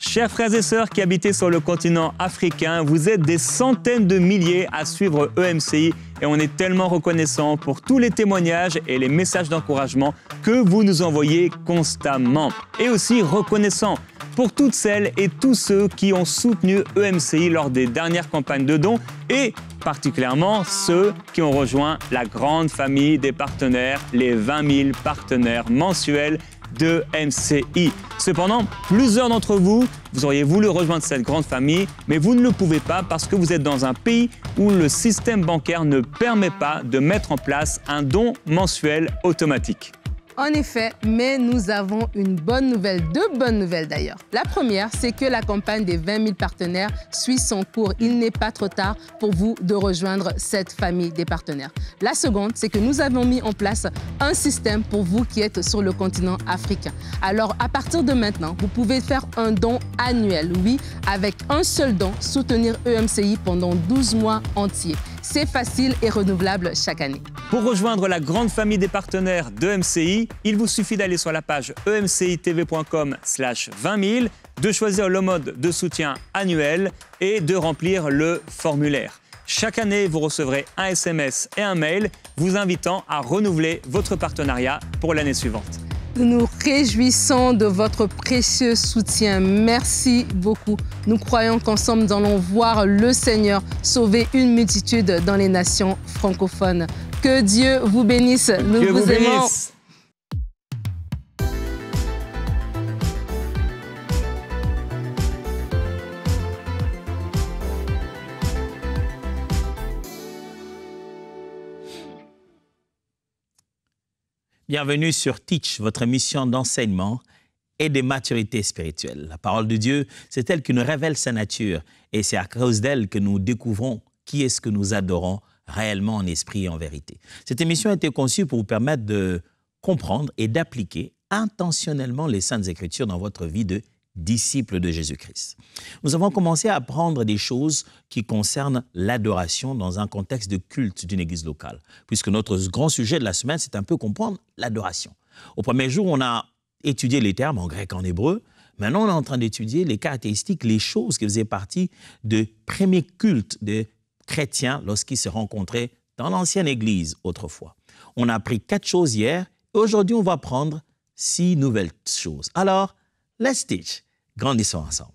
Chers frères et sœurs qui habitez sur le continent africain, vous êtes des centaines de milliers à suivre EMCI et on est tellement reconnaissants pour tous les témoignages et les messages d'encouragement que vous nous envoyez constamment. Et aussi reconnaissants pour toutes celles et tous ceux qui ont soutenu EMCI lors des dernières campagnes de dons et particulièrement ceux qui ont rejoint la grande famille des partenaires, les 20 000 partenaires mensuels de MCI. Cependant, plusieurs d'entre vous, vous auriez voulu rejoindre cette grande famille, mais vous ne le pouvez pas parce que vous êtes dans un pays où le système bancaire ne permet pas de mettre en place un don mensuel automatique. En effet, mais nous avons une bonne nouvelle, deux bonnes nouvelles d'ailleurs. La première, c'est que la campagne des 20 000 partenaires suit son cours. Il n'est pas trop tard pour vous de rejoindre cette famille des partenaires. La seconde, c'est que nous avons mis en place un système pour vous qui êtes sur le continent africain. Alors, à partir de maintenant, vous pouvez faire un don annuel. Oui, avec un seul don, soutenir EMCI pendant 12 mois entiers. C'est facile et renouvelable chaque année. Pour rejoindre la grande famille des partenaires de MCI, il vous suffit d'aller sur la page emcitv.com/20 000, de choisir le mode de soutien annuel et de remplir le formulaire. Chaque année, vous recevrez un SMS et un mail vous invitant à renouveler votre partenariat pour l'année suivante. Nous nous réjouissons de votre précieux soutien. Merci beaucoup. Nous croyons qu'ensemble, nous allons voir le Seigneur sauver une multitude dans les nations francophones. Que Dieu vous bénisse. Nous vous aimons. Bienvenue sur Teach, votre émission d'enseignement et de maturité spirituelle. La parole de Dieu, c'est elle qui nous révèle sa nature et c'est à cause d'elle que nous découvrons qui est-ce que nous adorons réellement en esprit et en vérité. Cette émission a été conçue pour vous permettre de comprendre et d'appliquer intentionnellement les Saintes Écritures dans votre vie de disciples de Jésus-Christ. Nous avons commencé à apprendre des choses qui concernent l'adoration dans un contexte de culte d'une église locale, puisque notre grand sujet de la semaine, c'est un peu comprendre l'adoration. Au premier jour, on a étudié les termes en grec et en hébreu. Maintenant, on est en train d'étudier les caractéristiques, les choses qui faisaient partie des premiers cultes des chrétiens lorsqu'ils se rencontraient dans l'ancienne église autrefois. On a appris 4 choses hier et aujourd'hui, on va apprendre 6 nouvelles choses. Alors, let's teach. Grandissons ensemble.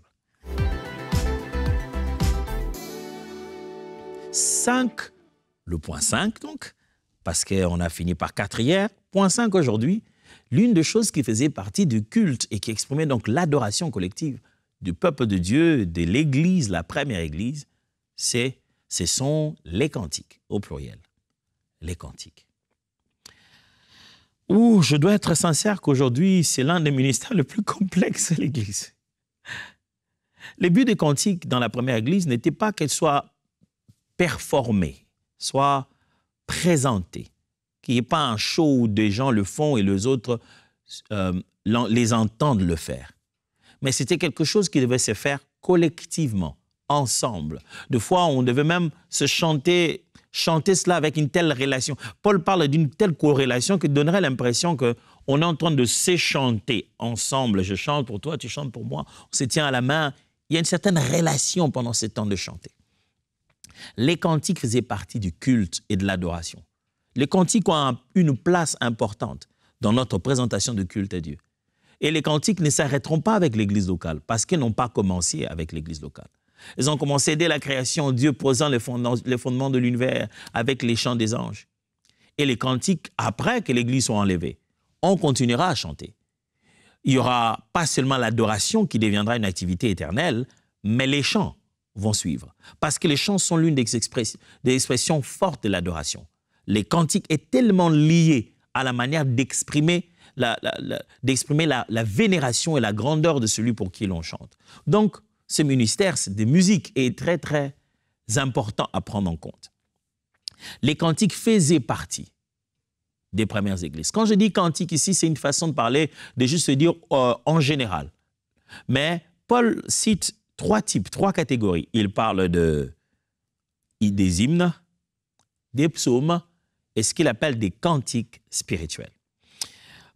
5, le point 5 donc, parce qu'on a fini par 4 hier. Point 5 aujourd'hui, l'une des choses qui faisait partie du culte et qui exprimait donc l'adoration collective du peuple de Dieu, de l'Église, la première Église, ce sont les cantiques, au pluriel. Les cantiques. Je dois être sincère qu'aujourd'hui, c'est l'un des ministères les plus complexes de l'Église. Le but des cantiques dans la première Église n'était pas qu'elles soient performées, soient présentées, qu'il n'y ait pas un show où des gens le font et les autres les entendent le faire. Mais c'était quelque chose qui devait se faire collectivement, ensemble. Des fois, on devait même se chanter cela avec une telle relation. Paul parle d'une telle corrélation qui donnerait l'impression qu'on est en train de s'échanter ensemble. Je chante pour toi, tu chantes pour moi. On se tient à la main. Il y a une certaine relation pendant ce temps de chanter. Les cantiques faisaient partie du culte et de l'adoration. Les cantiques ont une place importante dans notre présentation de culte à Dieu. Et les cantiques ne s'arrêteront pas avec l'Église locale parce qu'ils n'ont pas commencé avec l'Église locale. Ils ont commencé dès la création, Dieu posant les fondements de l'univers avec les chants des anges. Et les cantiques, après que l'Église soit enlevée, on continuera à chanter. Il n'y aura pas seulement l'adoration qui deviendra une activité éternelle, mais les chants vont suivre. Parce que les chants sont l'une des expressions fortes de l'adoration. Les cantiques est tellement liés à la manière d'exprimer la vénération et la grandeur de celui pour qui l'on chante. Donc, ce ministère de musique est très, très important à prendre en compte. Les cantiques faisaient partie des premières églises. Quand je dis cantique ici, c'est une façon de parler, de juste se dire en général. Mais Paul cite 3 types, 3 catégories. Il parle des hymnes, des psaumes et ce qu'il appelle des cantiques spirituels.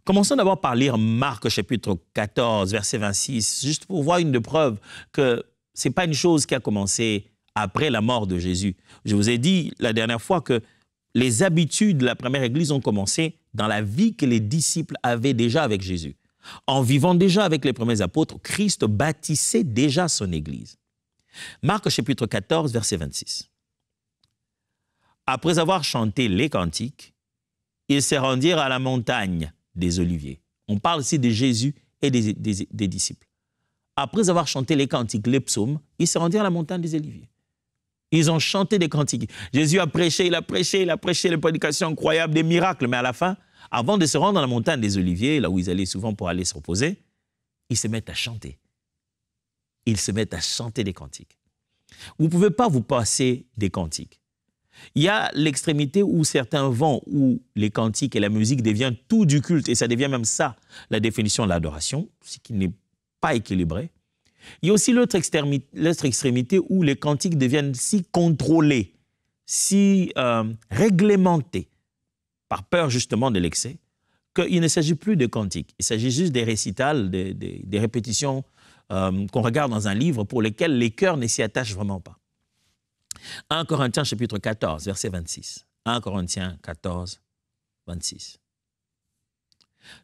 Commençons d'abord par lire Marc chapitre 14, verset 26, juste pour voir une preuve que ce n'est pas une chose qui a commencé après la mort de Jésus. Je vous ai dit la dernière fois que les habitudes de la première Église ont commencé dans la vie que les disciples avaient déjà avec Jésus. En vivant déjà avec les premiers apôtres, Christ bâtissait déjà son Église. Marc chapitre 14, verset 26. Après avoir chanté les cantiques, ils se rendirent à la montagne des Oliviers. On parle ici de Jésus et des disciples. Après avoir chanté les cantiques, les psaumes, ils se rendirent à la montagne des Oliviers. Ils ont chanté des cantiques. Jésus a prêché, il a prêché les prédications incroyables, des miracles. Mais à la fin, avant de se rendre dans la montagne des Oliviers, là où ils allaient souvent pour aller se reposer, ils se mettent à chanter. Ils se mettent à chanter des cantiques. Vous ne pouvez pas vous passer des cantiques. Il y a l'extrémité où certains vont, où les cantiques et la musique deviennent tout du culte, et ça devient même ça, la définition de l'adoration, ce qui n'est pas équilibré. Il y a aussi l'autre extrémité où les cantiques deviennent si contrôlés, si réglementés, par peur justement de l'excès, qu'il ne s'agit plus de cantiques. Il s'agit juste des récitals, des répétitions qu'on regarde dans un livre pour lesquelles les cœurs ne s'y attachent vraiment pas. 1 Corinthiens chapitre 14, verset 26. 1 Corinthiens 14, 26.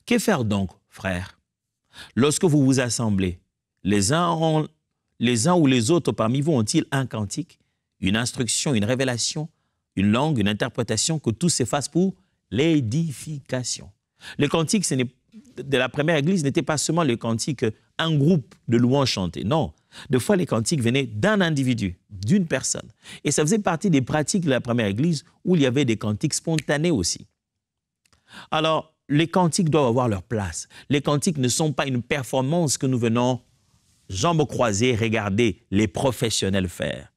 Que faire donc, frères, lorsque vous vous assemblez? Les uns ou les autres parmi vous ont-ils un cantique, une instruction, une révélation, une langue, une interprétation, que tout se fasse pour l'édification? Le cantique de la première Église n'était pas seulement le cantique un groupe de louanges chantés. Non, des fois les cantiques venaient d'un individu, d'une personne. Et ça faisait partie des pratiques de la première Église où il y avait des cantiques spontanés aussi. Alors, les cantiques doivent avoir leur place. Les cantiques ne sont pas une performance que nous venons, jambes croisées, regarder les professionnels faire.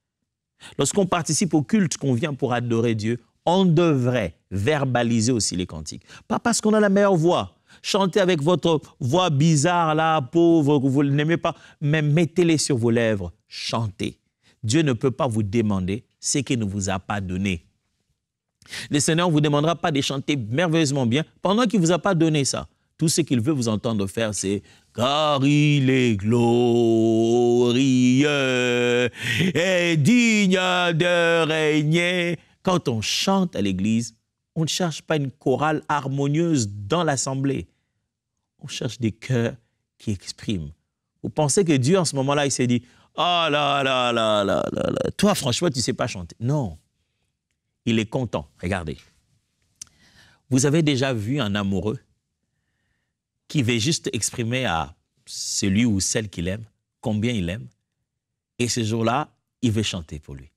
Lorsqu'on participe au culte, qu'on vient pour adorer Dieu, on devrait verbaliser aussi les cantiques. Pas parce qu'on a la meilleure voix. Chantez avec votre voix bizarre, là, pauvre, que vous n'aimez pas, mais mettez-les sur vos lèvres. Chantez. Dieu ne peut pas vous demander ce qu'il ne vous a pas donné. Le Seigneur ne vous demandera pas de chanter merveilleusement bien pendant qu'il ne vous a pas donné ça. Tout ce qu'il veut vous entendre faire, c'est « Car il est glorieux et digne de régner ». Quand on chante à l'église, on ne cherche pas une chorale harmonieuse dans l'assemblée. On cherche des cœurs qui expriment. Vous pensez que Dieu, en ce moment-là, il s'est dit « Oh là là là là là là, toi, franchement, tu ne sais pas chanter. » Non. Il est content. Regardez. Vous avez déjà vu un amoureux qui veut juste exprimer à celui ou celle qu'il aime combien il aime. Et ce jour-là, il veut chanter pour lui.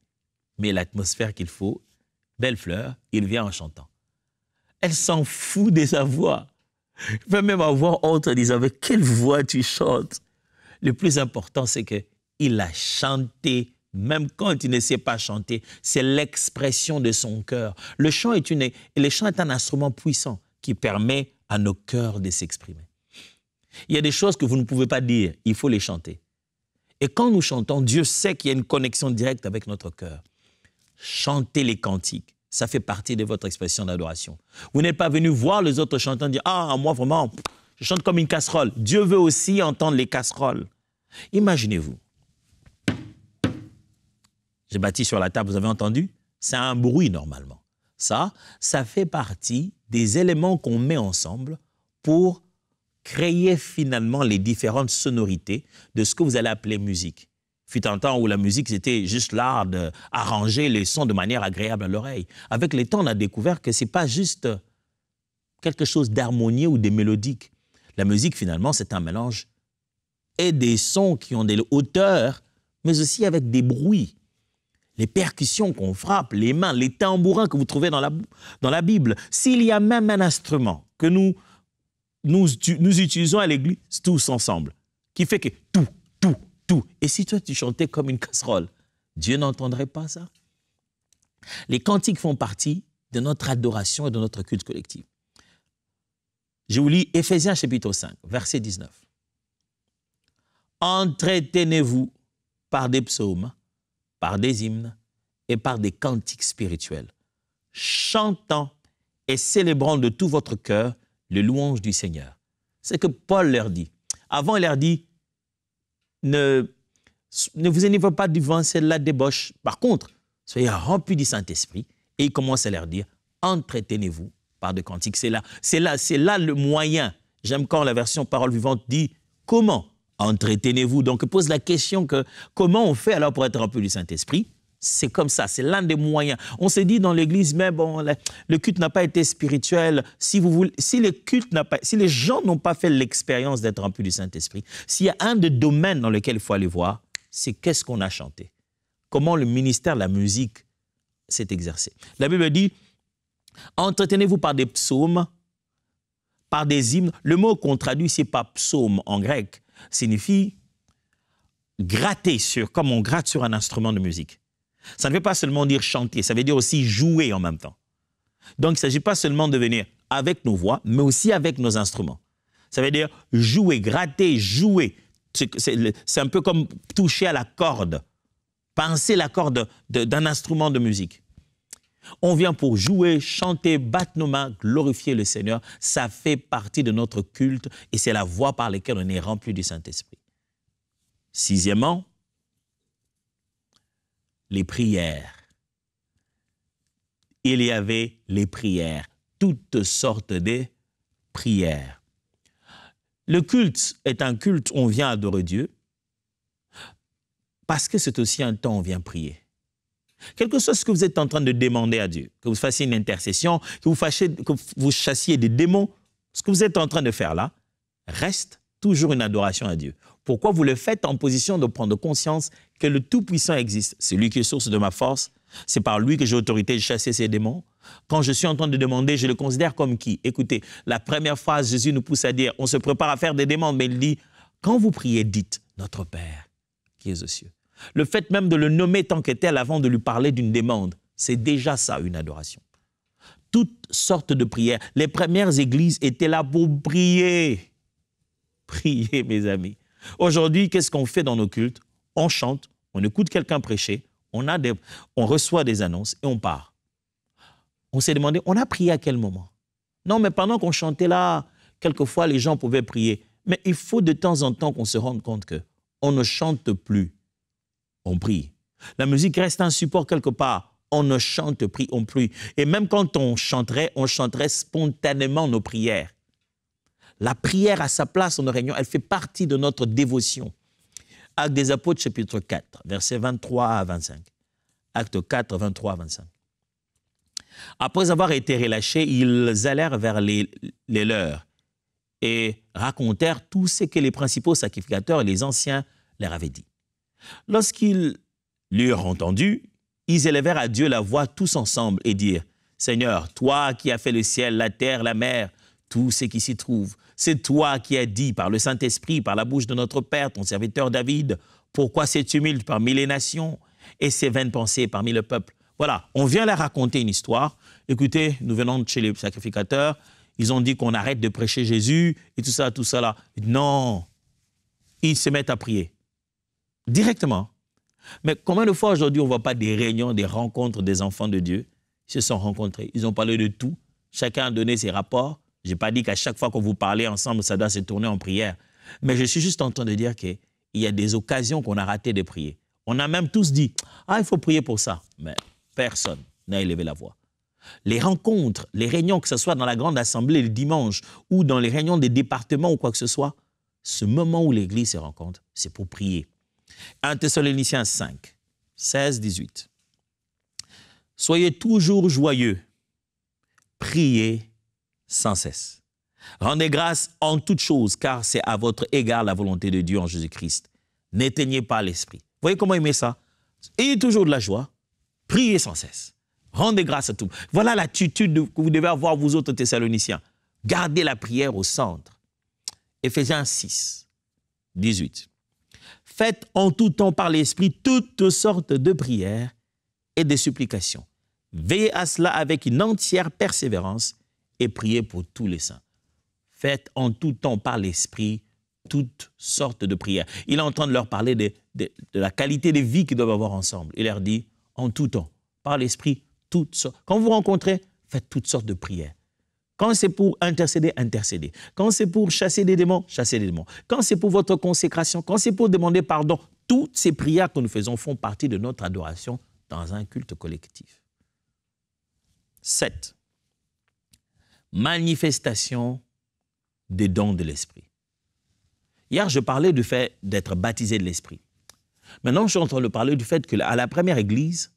Mais l'atmosphère qu'il faut, belle fleur, il vient en chantant. Elle s'en fout de sa voix. Il peut même avoir honte en disant « Avec quelle voix tu chantes ?» Le plus important, c'est qu'il a chanté, même quand il ne sait pas chanter. C'est l'expression de son cœur. Le chant est un instrument puissant qui permet à nos cœurs de s'exprimer. Il y a des choses que vous ne pouvez pas dire, il faut les chanter. Et quand nous chantons, Dieu sait qu'il y a une connexion directe avec notre cœur. Chantez les cantiques, ça fait partie de votre expression d'adoration. Vous n'êtes pas venu voir les autres chantants dire « Ah, moi vraiment, je chante comme une casserole. » Dieu veut aussi entendre les casseroles. Imaginez-vous. J'ai bâti sur la table, vous avez entendu? C'est un bruit normalement. Ça fait partie des éléments qu'on met ensemble pour créer finalement les différentes sonorités de ce que vous allez appeler musique. Fut un temps où la musique, c'était juste l'art d'arranger les sons de manière agréable à l'oreille. Avec le temps, on a découvert que ce n'est pas juste quelque chose d'harmonieux ou de mélodique. La musique, finalement, c'est un mélange et des sons qui ont des hauteurs, mais aussi avec des bruits. Les percussions qu'on frappe, les mains, les tambourins que vous trouvez dans la Bible. S'il y a même un instrument que nous utilisons à l'église tous ensemble, qui fait que tout. Et si toi, tu chantais comme une casserole, Dieu n'entendrait pas ça? Les cantiques font partie de notre adoration et de notre culte collectif. Je vous lis Éphésiens chapitre 5, verset 19. Entretenez-vous par des psaumes, par des hymnes et par des cantiques spirituels, chantant et célébrant de tout votre cœur les louanges du Seigneur. C'est que Paul leur dit. Avant, il leur dit, ne vous énervez pas du vent, c'est la débauche. Par contre, soyez remplis du Saint-Esprit. Et il commence à leur dire, entretenez-vous par de cantiques. C'est là le moyen. J'aime quand la version Parole vivante dit, comment entretenez-vous? Donc, il pose la question que, comment on fait alors pour être rempli du Saint-Esprit? C'est comme ça, c'est l'un des moyens. On s'est dit dans l'Église, mais bon, le culte n'a pas été spirituel. Si les gens n'ont pas fait l'expérience d'être remplis du Saint-Esprit, s'il y a un des domaines dans lequel il faut aller voir, c'est qu'est-ce qu'on a chanté. Comment le ministère de la musique s'est exercé. La Bible dit, entretenez-vous par des psaumes, par des hymnes. Le mot qu'on traduit, c'est pas psaume en grec, signifie gratter comme on gratte sur un instrument de musique. Ça ne veut pas seulement dire chanter, ça veut dire aussi jouer en même temps. Donc, il ne s'agit pas seulement de venir avec nos voix, mais aussi avec nos instruments. Ça veut dire jouer, gratter, jouer. C'est un peu comme toucher à la corde, pincer la corde d'un instrument de musique. On vient pour jouer, chanter, battre nos mains, glorifier le Seigneur. Ça fait partie de notre culte et c'est la voie par laquelle on est rempli du Saint-Esprit. Sixièmement, les prières. Il y avait les prières, toutes sortes de prières. Le culte est un culte où on vient adorer Dieu parce que c'est aussi un temps où on vient prier. Quel que soit ce que vous êtes en train de demander à Dieu, que vous fassiez une intercession, que vous chassiez des démons, ce que vous êtes en train de faire là reste toujours une adoration à Dieu. Pourquoi vous le faites en position de prendre conscience que le Tout-Puissant existe? C'est lui qui est source de ma force. C'est par lui que j'ai autorité de chasser ces démons. Quand je suis en train de demander, je le considère comme qui? Écoutez, la première phrase, Jésus nous pousse à dire, on se prépare à faire des demandes, mais il dit, quand vous priez, dites, notre Père qui est aux cieux. Le fait même de le nommer tant que tel avant de lui parler d'une demande, c'est déjà ça, une adoration. Toutes sortes de prières. Les premières églises étaient là pour prier. Prier, mes amis. Aujourd'hui, qu'est-ce qu'on fait dans nos cultes? On chante, on écoute quelqu'un prêcher, on reçoit des annonces et on part. On s'est demandé, on a prié à quel moment? Non, mais pendant qu'on chantait là, quelquefois les gens pouvaient prier. Mais il faut de temps en temps qu'on se rende compte qu'on ne chante plus, on prie. La musique reste un support quelque part. On ne chante plus, on prie. Et même quand on chanterait spontanément nos prières. La prière à sa place dans nos réunions, elle fait partie de notre dévotion. Actes des Apôtres, chapitre 4, versets 23 à 25. Acte 4, 23 à 25. Après avoir été relâchés, ils allèrent vers les leurs et racontèrent tout ce que les principaux sacrificateurs et les anciens leur avaient dit. Lorsqu'ils l'eurent entendu, ils élevèrent à Dieu la voix tous ensemble et dirent, « Seigneur, toi qui as fait le ciel, la terre, la mer, tout ce qui s'y trouve, c'est toi qui as dit par le Saint-Esprit, par la bouche de notre Père, ton serviteur David, pourquoi ces tumultes parmi les nations et ces vaines pensées parmi le peuple. » Voilà, on vient leur raconter une histoire. Écoutez, nous venons de chez les sacrificateurs, ils ont dit qu'on arrête de prêcher Jésus et tout ça là. Non, ils se mettent à prier. Directement. Mais combien de fois aujourd'hui on ne voit pas des réunions, des rencontres des enfants de Dieu? Ils se sont rencontrés, ils ont parlé de tout. Chacun a donné ses rapports. Je n'ai pas dit qu'à chaque fois que vous parlez ensemble, ça doit se tourner en prière. Mais je suis juste en train de dire qu'il y a des occasions qu'on a raté de prier. On a même tous dit, ah, il faut prier pour ça. Mais personne n'a élevé la voix. Les rencontres, les réunions, que ce soit dans la grande assemblée le dimanche ou dans les réunions des départements ou quoi que ce soit, ce moment où l'Église se rencontre, c'est pour prier. 1 Thessaloniciens 5, 16, 18. Soyez toujours joyeux, priez sans cesse. Rendez grâce en toutes choses, car c'est à votre égard la volonté de Dieu en Jésus-Christ. N'éteignez pas l'esprit. Vous voyez comment il met ça? Ayez toujours de la joie, priez sans cesse. Rendez grâce à tout. Voilà l'attitude que vous devez avoir, vous autres Thessaloniciens. Gardez la prière au centre. Éphésiens 6, 18. Faites en tout temps par l'Esprit toutes sortes de prières et de supplications. Veillez à cela avec une entière persévérance et priez pour tous les saints. Faites en tout temps par l'Esprit toutes sortes de prières. Il est en train de leur parler de la qualité de vie qu'ils doivent avoir ensemble. Il leur dit, en tout temps, par l'Esprit, toutes sortes. Quand vous rencontrez, faites toutes sortes de prières. Quand c'est pour intercéder, intercéder. Quand c'est pour chasser des démons, chasser des démons. Quand c'est pour votre consécration, quand c'est pour demander pardon, toutes ces prières que nous faisons font partie de notre adoration dans un culte collectif. 7. Manifestation des dons de l'Esprit. Hier, je parlais du fait d'être baptisé de l'Esprit. Maintenant, je suis en train de parler du fait qu'à la première église,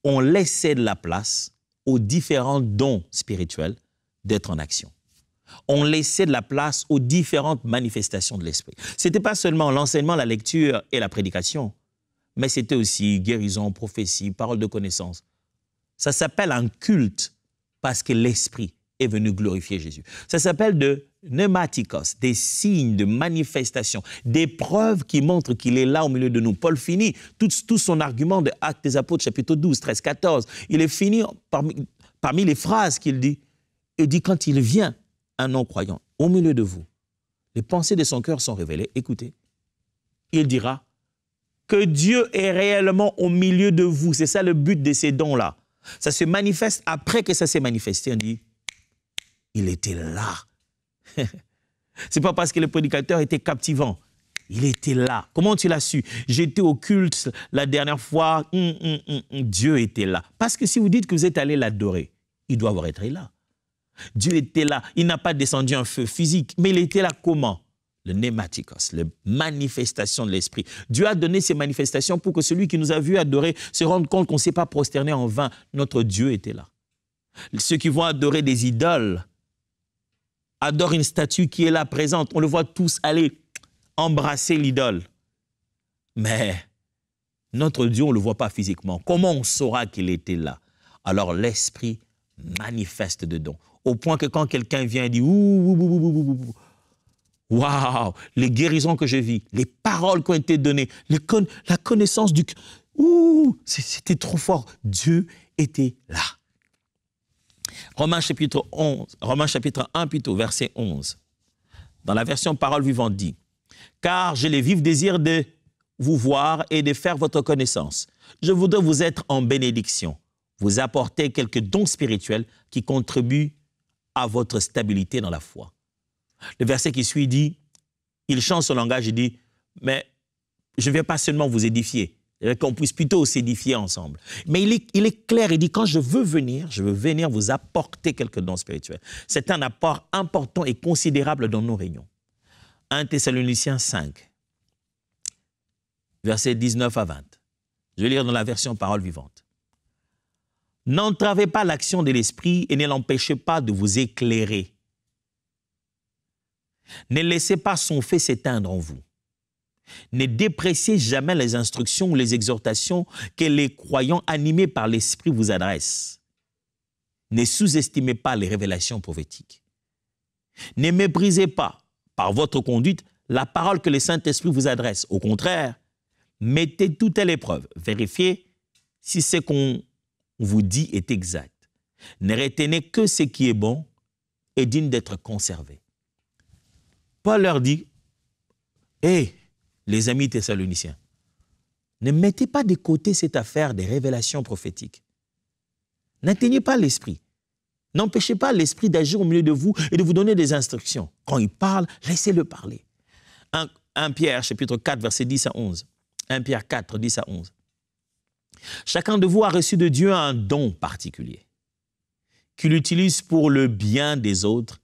on laissait de la place aux différents dons spirituels d'être en action. On laissait de la place aux différentes manifestations de l'Esprit. Ce n'était pas seulement l'enseignement, la lecture et la prédication, mais c'était aussi guérison, prophétie, parole de connaissance. Ça s'appelle un culte parce que l'Esprit est venu glorifier Jésus. Ça s'appelle de pneumatikos, des signes de manifestation, des preuves qui montrent qu'il est là au milieu de nous. Paul finit tout son argument de Actes des Apôtres, chapitre 12, 13, 14. Il est fini parmi les phrases qu'il dit. Il dit, quand il vient, un non-croyant, au milieu de vous, les pensées de son cœur sont révélées. Écoutez, il dira que Dieu est réellement au milieu de vous. C'est ça le but de ces dons-là. Ça se manifeste après que ça s'est manifesté. On dit, il était là. C'est pas parce que le prédicateur était captivant. Il était là. Comment tu l'as su? J'étais au culte la dernière fois. Dieu était là. Parce que si vous dites que vous êtes allé l'adorer, il doit avoir été là. Dieu était là. Il n'a pas descendu un feu physique, mais il était là comment? Le pneumatikos, la manifestation de l'Esprit. Dieu a donné ces manifestations pour que celui qui nous a vu adorer se rende compte qu'on ne s'est pas prosterné en vain. Notre Dieu était là. Ceux qui vont adorer des idoles adorent une statue qui est là présente. On le voit tous aller embrasser l'idole. Mais notre Dieu, on ne le voit pas physiquement. Comment on saura qu'il était là? Alors l'Esprit manifeste dedans. Au point que quand quelqu'un vient et dit « Waouh, les guérisons que je vis, les paroles qui ont été données, la connaissance du... C'était trop fort. Dieu était là. » Romains chapitre 1, plutôt, verset 11. Dans la version Parole vivante dit, « Car j'ai le vif désir de vous voir et de faire votre connaissance. Je voudrais vous être en bénédiction, vous apporter quelques dons spirituels qui contribuent à votre stabilité dans la foi. » Le verset qui suit dit, il change son langage et dit, « Mais je ne viens pas seulement vous édifier, qu'on puisse plutôt s'édifier ensemble. » Mais il est clair, il dit, quand je veux venir vous apporter quelques dons spirituels. C'est un apport important et considérable dans nos réunions. 1 Thessaloniciens 5, versets 19 à 20. Je vais lire dans la version Parole vivante. « N'entravez pas l'action de l'Esprit et ne l'empêchez pas de vous éclairer. Ne laissez pas son feu s'éteindre en vous. Ne dépréciez jamais les instructions ou les exhortations que les croyants animés par l'Esprit vous adressent. Ne sous-estimez pas les révélations prophétiques. Ne méprisez pas, par votre conduite, la parole que le Saint-Esprit vous adresse. Au contraire, mettez tout à l'épreuve. Vérifiez si ce qu'on vous dit est exact. Ne retenez que ce qui est bon et digne d'être conservé. » Paul leur dit, « Hé, les amis thessaloniciens, ne mettez pas de côté cette affaire des révélations prophétiques. N'atteignez pas l'Esprit. N'empêchez pas l'Esprit d'agir au milieu de vous et de vous donner des instructions. Quand il parle, laissez-le parler. 1 Pierre, chapitre 4, versets 10 à 11. 1 Pierre 4, 10 à 11. Chacun de vous a reçu de Dieu un don particulier, qu'il utilise pour le bien des autres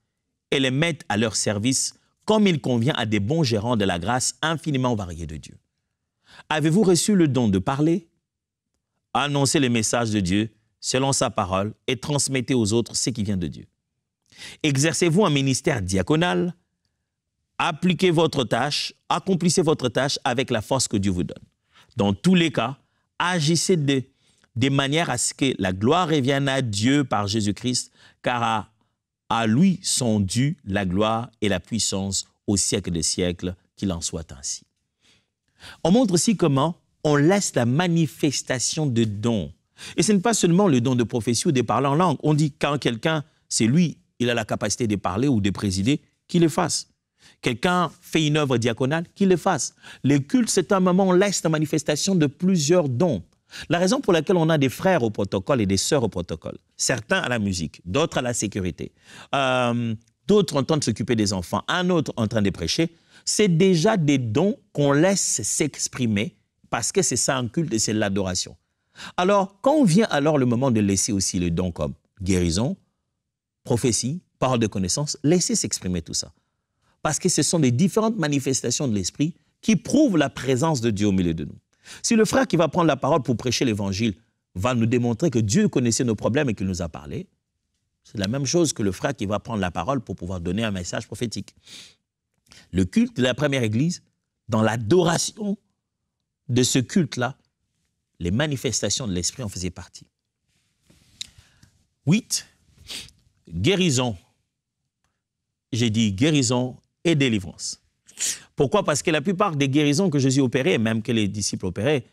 et les mette à leur service comme il convient à des bons gérants de la grâce infiniment variée de Dieu. Avez-vous reçu le don de parler? Annoncez le message de Dieu selon sa parole et transmettez aux autres ce qui vient de Dieu. Exercez-vous un ministère diaconal? Accomplissez votre tâche avec la force que Dieu vous donne. Dans tous les cas, agissez de manière à ce que la gloire revienne à Dieu par Jésus-Christ, car à lui sont dues la gloire et la puissance au siècle des siècles, qu'il en soit ainsi. On montre aussi comment on laisse la manifestation de dons. Et ce n'est pas seulement le don de prophétie ou de parler en langue. On dit quand quelqu'un, c'est lui, il a la capacité de parler ou de présider, qu'il le fasse. Quelqu'un fait une œuvre diaconale, qu'il le fasse. Le culte, c'est un moment où on laisse la manifestation de plusieurs dons. La raison pour laquelle on a des frères au protocole et des sœurs au protocole, certains à la musique, d'autres à la sécurité, d'autres en train de s'occuper des enfants, un autre en train de prêcher, c'est déjà des dons qu'on laisse s'exprimer parce que c'est ça un culte et c'est l'adoration. Alors, quand vient alors le moment de laisser aussi les dons comme guérison, prophétie, parole de connaissance, laissez s'exprimer tout ça. Parce que ce sont des différentes manifestations de l'esprit qui prouvent la présence de Dieu au milieu de nous. Si le frère qui va prendre la parole pour prêcher l'évangile va nous démontrer que Dieu connaissait nos problèmes et qu'il nous a parlé, c'est la même chose que le frère qui va prendre la parole pour pouvoir donner un message prophétique. Le culte de la première église, dans l'adoration de ce culte-là, les manifestations de l'esprit en faisaient partie. 8. Guérison. J'ai dit guérison et délivrance. Pourquoi? Parce que la plupart des guérisons que Jésus opérait, même que les disciples opéraient,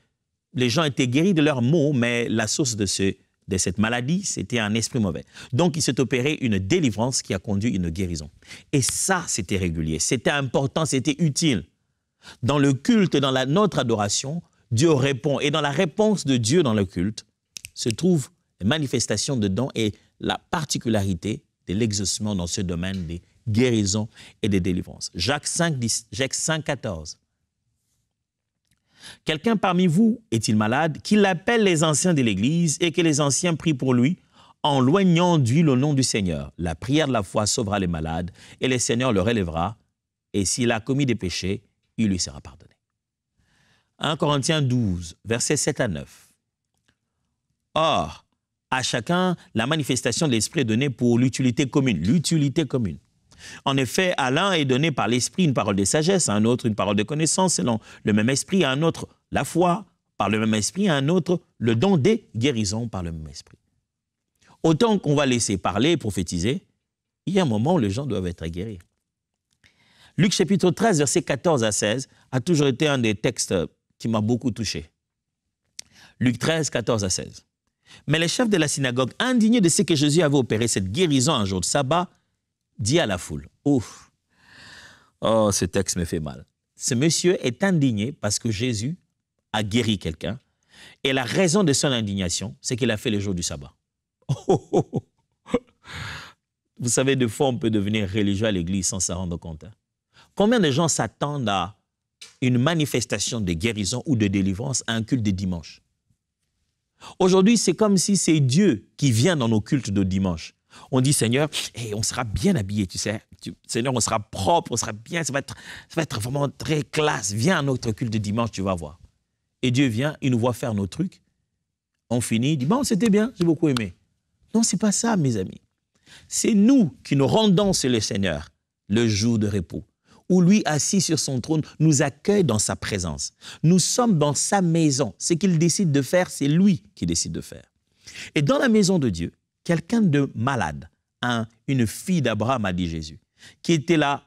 les gens étaient guéris de leurs maux, mais la source de cette maladie, c'était un esprit mauvais. Donc, il s'est opéré une délivrance qui a conduit une guérison. Et ça, c'était régulier, c'était important, c'était utile. Dans le culte, dans notre adoration, Dieu répond. Et dans la réponse de Dieu dans le culte, se trouvent les manifestations de dons et la particularité de l'exaucement dans ce domaine des guérisons et des délivrances. Jacques 5, 14. Quelqu'un parmi vous est-il malade, qu'il appelle les anciens de l'Église et que les anciens prient pour lui en loignant d'huile au nom du Seigneur. La prière de la foi sauvera les malades et le Seigneur le relèvera. Et s'il a commis des péchés, il lui sera pardonné. 1 Corinthiens 12, versets 7 à 9. Or, à chacun, la manifestation de l'Esprit est donnée pour l'utilité commune. L'utilité commune. En effet, à l'un est donné par l'Esprit une parole de sagesse, à un autre une parole de connaissance selon le même Esprit, à un autre la foi par le même Esprit, à un autre le don des guérisons par le même Esprit. Autant qu'on va laisser parler et prophétiser, il y a un moment où les gens doivent être guéris. Luc chapitre 13, versets 14 à 16, a toujours été un des textes qui m'a beaucoup touché. Luc 13, 14 à 16. Mais les chefs de la synagogue, indignés de ce que Jésus avait opéré cette guérison un jour de sabbat, dit à la foule, ouf, oh, ce texte me fait mal. Ce monsieur est indigné parce que Jésus a guéri quelqu'un et la raison de son indignation, c'est qu'il a fait le jour du sabbat. Vous savez, des fois, on peut devenir religieux à l'église sans s'en rendre compte. Combien de gens s'attendent à une manifestation de guérison ou de délivrance à un culte de dimanche? Aujourd'hui, c'est comme si c'est Dieu qui vient dans nos cultes de dimanche. On dit, Seigneur, hey, on sera bien habillé, tu sais. Seigneur, on sera propre, on sera bien, ça va être vraiment très classe. Viens à notre culte de dimanche, tu vas voir. Et Dieu vient, il nous voit faire nos trucs. On finit, il dit, bon, c'était bien, j'ai beaucoup aimé. Non, c'est pas ça, mes amis. C'est nous qui nous rendons sur le Seigneur le jour de repos, où lui, assis sur son trône, nous accueille dans sa présence. Nous sommes dans sa maison. Ce qu'il décide de faire, c'est lui qui décide de faire. Et dans la maison de Dieu, quelqu'un de malade, une fille d'Abraham, a dit Jésus, qui était là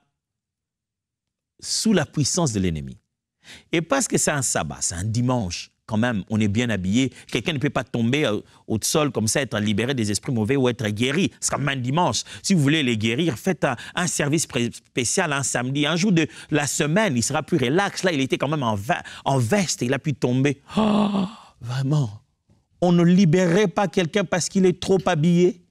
sous la puissance de l'ennemi. Et parce que c'est un sabbat, c'est un dimanche, quand même, on est bien habillé. Quelqu'un ne peut pas tomber au sol comme ça, être libéré des esprits mauvais ou être guéri. C'est quand même un dimanche. Si vous voulez les guérir, faites un service spécial un samedi. Un jour de la semaine, il sera plus relax. Là, il était quand même en veste et il a pu tomber. Oh, vraiment. On ne libérerait pas quelqu'un parce qu'il est trop habillé.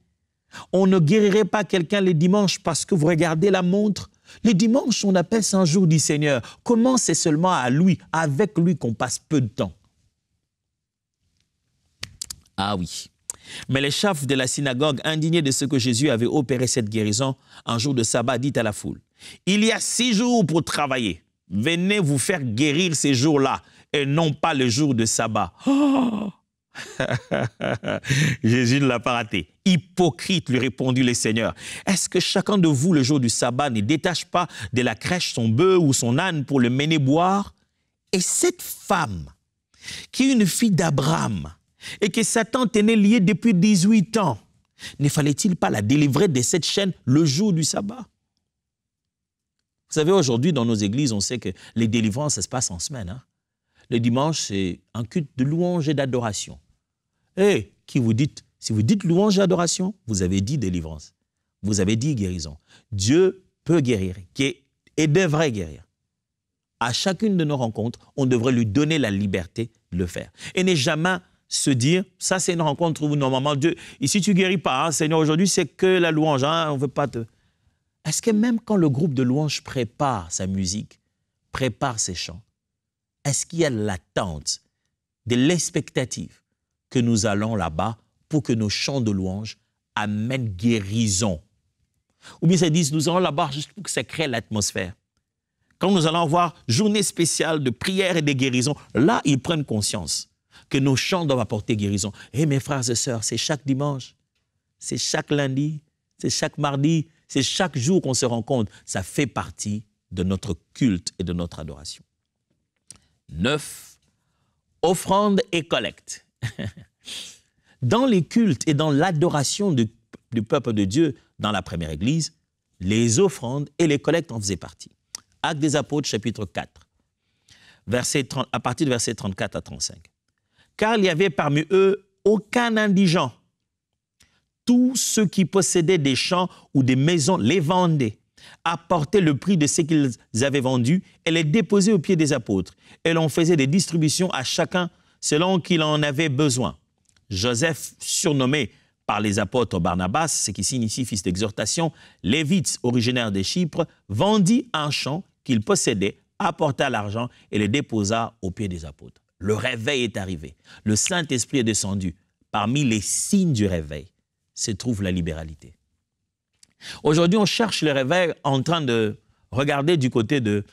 On ne guérirait pas quelqu'un les dimanches parce que vous regardez la montre. Les dimanches, on appelle ça un jour du Seigneur. Comment c'est seulement à lui, avec lui qu'on passe peu de temps? Ah oui. Mais les chefs de la synagogue, indignés de ce que Jésus avait opéré cette guérison, un jour de sabbat, dit à la foule, « Il y a 6 jours pour travailler. Venez vous faire guérir ces jours-là et non pas le jour de sabbat. Oh » Jésus ne l'a pas raté. « Hypocrite, lui répondit le Seigneur. Est-ce que chacun de vous, le jour du sabbat, ne détache pas de la crèche son bœuf ou son âne pour le mener boire? Et cette femme, qui est une fille d'Abraham, et que Satan tenait liée depuis 18 ans, ne fallait-il pas la délivrer de cette chaîne le jour du sabbat? Vous savez, aujourd'hui, dans nos églises, on sait que les délivrances, ça se passe en semaine. Hein? Le dimanche, c'est un culte de louange et d'adoration. Et qui vous dites, si vous dites louange et adoration, vous avez dit délivrance. Vous avez dit guérison. Dieu peut guérir et devrait guérir. à chacune de nos rencontres, on devrait lui donner la liberté de le faire. Et ne jamais se dire, ça c'est une rencontre où normalement Dieu, ici tu ne guéris pas, hein, Seigneur, aujourd'hui c'est que la louange, hein, on ne veut pas te... Est-ce que même quand le groupe de louange prépare sa musique, prépare ses chants, est-ce qu'il y a l'attente, de l'expectative que nous allons là-bas pour que nos chants de louange amènent guérison? Ou bien ça dit, nous allons là-bas juste pour que ça crée l'atmosphère. Quand nous allons avoir journée spéciale de prière et de guérison, là, ils prennent conscience que nos chants doivent apporter guérison. Et mes frères et sœurs, c'est chaque dimanche, c'est chaque lundi, c'est chaque mardi, c'est chaque jour qu'on se rencontre. Ça fait partie de notre culte et de notre adoration. 9. Offrande et collecte. Dans les cultes et dans l'adoration du peuple de Dieu dans la première Église, les offrandes et les collectes en faisaient partie. Actes des Apôtres, chapitre 4, à partir du verset 34 à 35. Car il y avait parmi eux aucun indigent. Tous ceux qui possédaient des champs ou des maisons les vendaient, apportaient le prix de ce qu'ils avaient vendu et les déposaient aux pieds des apôtres. Et l'on faisait des distributions à chacun selon qu'il en avait besoin. Joseph, surnommé par les apôtres Barnabas, ce qui signifie fils d'exhortation, Lévite, originaire de Chypre, vendit un champ qu'il possédait, apporta l'argent et le déposa aux pieds des apôtres. Le réveil est arrivé. Le Saint-Esprit est descendu. Parmi les signes du réveil se trouve la libéralité. Aujourd'hui, on cherche le réveil en train de regarder du côté de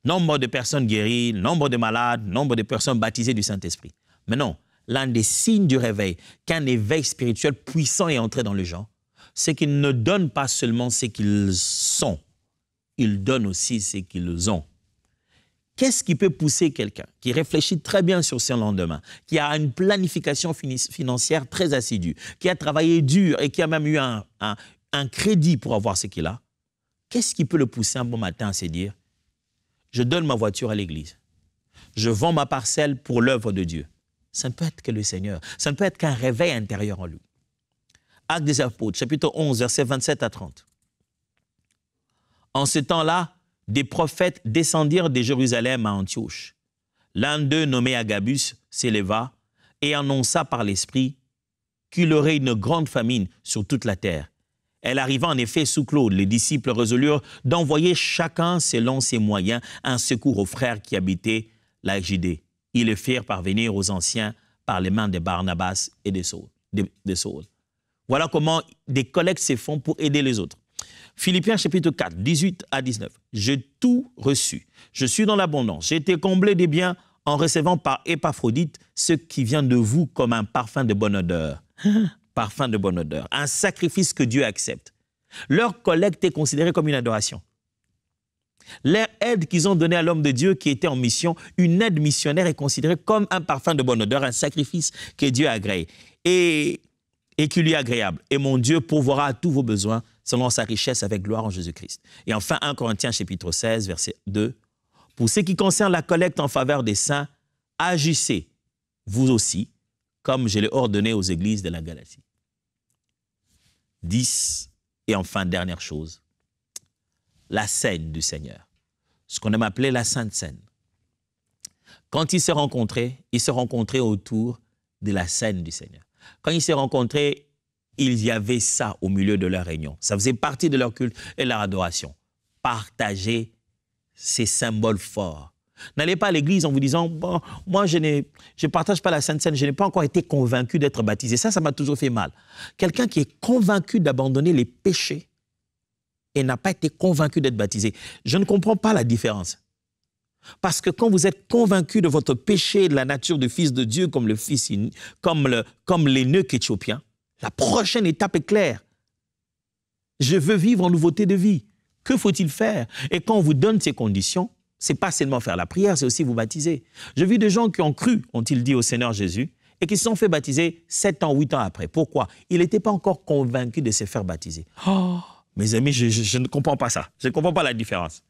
nombre de personnes guéries, nombre de malades, nombre de personnes baptisées du Saint-Esprit. Mais non, l'un des signes du réveil, qu'un éveil spirituel puissant est entré dans les gens, c'est qu'ils ne donnent pas seulement ce qu'ils sont, ils donnent aussi ce qu'ils ont. Qu'est-ce qui peut pousser quelqu'un qui réfléchit très bien sur son lendemain, qui a une planification financière très assidue, qui a travaillé dur et qui a même eu un crédit pour avoir ce qu'il a? Qu'est-ce qui peut le pousser un bon matin à se dire « Je donne ma voiture à l'église, je vends ma parcelle pour l'œuvre de Dieu ». Ça ne peut être que le Seigneur, ça ne peut être qu'un réveil intérieur en lui. Actes des Apôtres, chapitre 11, versets 27 à 30. En ce temps-là, des prophètes descendirent de Jérusalem à Antioche. L'un d'eux, nommé Agabus, s'éleva et annonça par l'Esprit qu'il aurait une grande famine sur toute la terre. Elle arriva en effet sous Claude. Les disciples résolurent d'envoyer chacun selon ses moyens un secours aux frères qui habitaient la Judée. Ils le firent parvenir aux anciens par les mains de Barnabas et de Saul. Voilà comment des collectes se font pour aider les autres. Philippiens chapitre 4, 18 à 19. « J'ai tout reçu. Je suis dans l'abondance. J'ai été comblé des biens en recevant par Épaphrodite ce qui vient de vous comme un parfum de bonne odeur. » Parfum de bonne odeur. Un sacrifice que Dieu accepte. Leur collecte est considérée comme une adoration. Leur aide qu'ils ont donnée à l'homme de Dieu qui était en mission, une aide missionnaire est considérée comme un parfum de bonne odeur, un sacrifice que Dieu agrée et qui lui est agréable. Et mon Dieu pourvoira à tous vos besoins selon sa richesse avec gloire en Jésus-Christ. Et enfin, 1 Corinthiens chapitre 16, verset 2. Pour ce qui concerne la collecte en faveur des saints, agissez, vous aussi, comme je l'ai ordonné aux églises de la Galatie. 10. Et enfin, dernière chose, la scène du Seigneur. Ce qu'on aime appeler la Sainte Seine. Quand ils se rencontraient autour de la scène du Seigneur. Quand ils se rencontraient, il y avait ça au milieu de leur réunion. Ça faisait partie de leur culte et leur adoration. Partager ces symboles forts. N'allez pas à l'église en vous disant bon, « moi, je ne partage pas la Sainte Seine, je n'ai pas encore été convaincu d'être baptisé. » Ça m'a toujours fait mal. Quelqu'un qui est convaincu d'abandonner les péchés et n'a pas été convaincu d'être baptisé, je ne comprends pas la différence. Parce que quand vous êtes convaincu de votre péché et de la nature du Fils de Dieu comme l'éneuque éthiopien, la prochaine étape est claire. Je veux vivre en nouveauté de vie. Que faut-il faire? Et quand on vous donne ces conditions, ce n'est pas seulement faire la prière, c'est aussi vous baptiser. J'ai vu des gens qui ont cru, ont-ils dit, au Seigneur Jésus, et qui se sont fait baptiser 7 ans, 8 ans après. Pourquoi? Ils n'étaient pas encore convaincus de se faire baptiser. Oh, mes amis, je ne comprends pas ça. Je ne comprends pas la différence.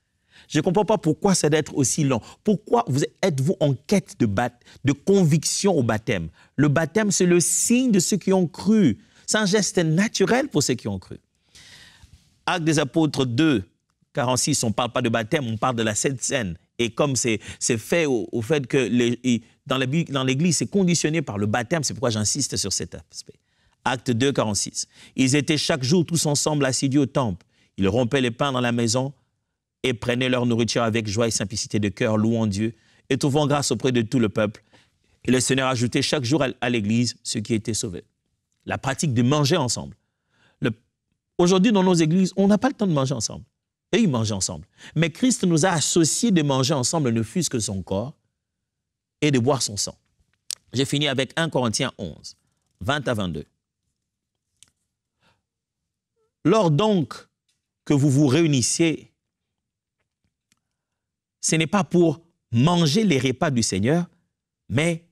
Je ne comprends pas pourquoi ça doit être aussi long. Pourquoi êtes-vous en quête de conviction au baptême? Le baptême, c'est le signe de ceux qui ont cru. C'est un geste naturel pour ceux qui ont cru. Actes des Apôtres 2, 46, on ne parle pas de baptême, on parle de la Sainte Seine. Et comme c'est fait au fait que dans l'Église, c'est conditionné par le baptême, c'est pourquoi j'insiste sur cet aspect. Acte 2, 46. Ils étaient chaque jour tous ensemble assidus au temple. Ils rompaient les pains dans la maison et prenaient leur nourriture avec joie et simplicité de cœur, louant Dieu et trouvant grâce auprès de tout le peuple. Et le Seigneur ajoutait chaque jour à l'Église ceux qui étaient sauvés. La pratique de manger ensemble. Aujourd'hui, dans nos églises, on n'a pas le temps de manger ensemble. Et ils mangeaient ensemble. Mais Christ nous a associés de manger ensemble, ne fût-ce que son corps, et de boire son sang. J'ai fini avec 1 Corinthiens 11, 20 à 22. Lors donc que vous vous réunissiez, ce n'est pas pour manger les repas du Seigneur, mais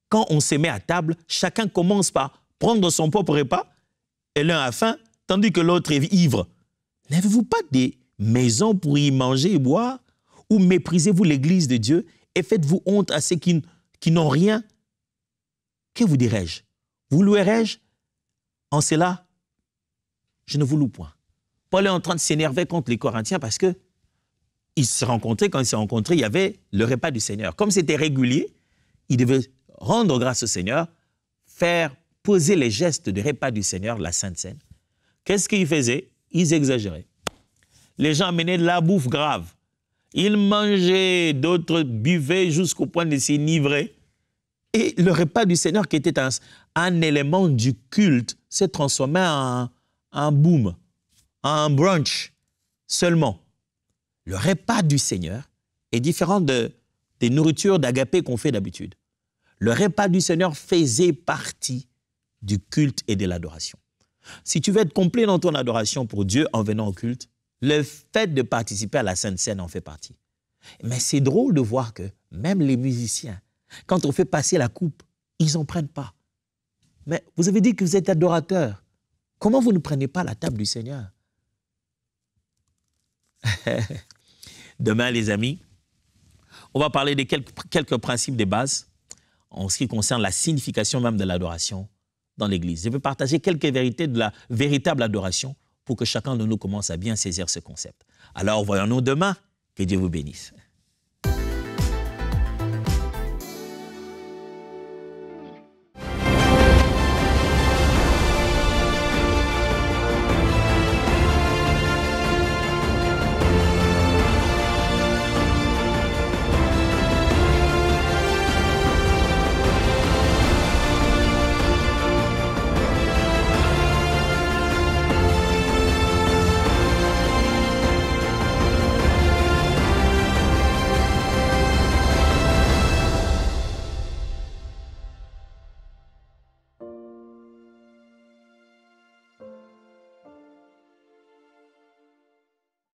quand on se met à table, chacun commence par prendre son propre repas, et l'un a faim, tandis que l'autre est ivre. N'avez-vous pas des maisons pour y manger et boire? Ou méprisez-vous l'Église de Dieu et faites-vous honte à ceux qui n'ont rien? Que vous dirais-je? Vous louerai-je? En cela, je ne vous loue point. Paul est en train de s'énerver contre les Corinthiens parce que ils se rencontraient, quand ils se rencontraient, il y avait le repas du Seigneur. Comme c'était régulier, ils devaient rendre grâce au Seigneur, faire poser les gestes de repas du Seigneur, la Sainte Seine. Qu'est-ce qu'ils faisaient? Ils exagéraient. Les gens amenaient de la bouffe grave. Ils mangeaient, d'autres buvaient jusqu'au point de s'enivrer. Et le repas du Seigneur, qui était un élément du culte, s'est transformé en un boom, en un brunch seulement. Le repas du Seigneur est différent des nourritures d'agapé qu'on fait d'habitude. Le repas du Seigneur faisait partie du culte et de l'adoration. Si tu veux être complet dans ton adoration pour Dieu en venant au culte, le fait de participer à la Sainte Seine en fait partie. Mais c'est drôle de voir que même les musiciens, quand on fait passer la coupe, ils n'en prennent pas. Mais vous avez dit que vous êtes adorateur. Comment vous ne prenez pas la table du Seigneur? Demain, les amis, on va parler de quelques principes de base en ce qui concerne la signification même de l'adoration dans l'Église. Je vais partager quelques vérités de la véritable adoration pour que chacun de nous commence à bien saisir ce concept. Alors, voyons-nous demain. Que Dieu vous bénisse.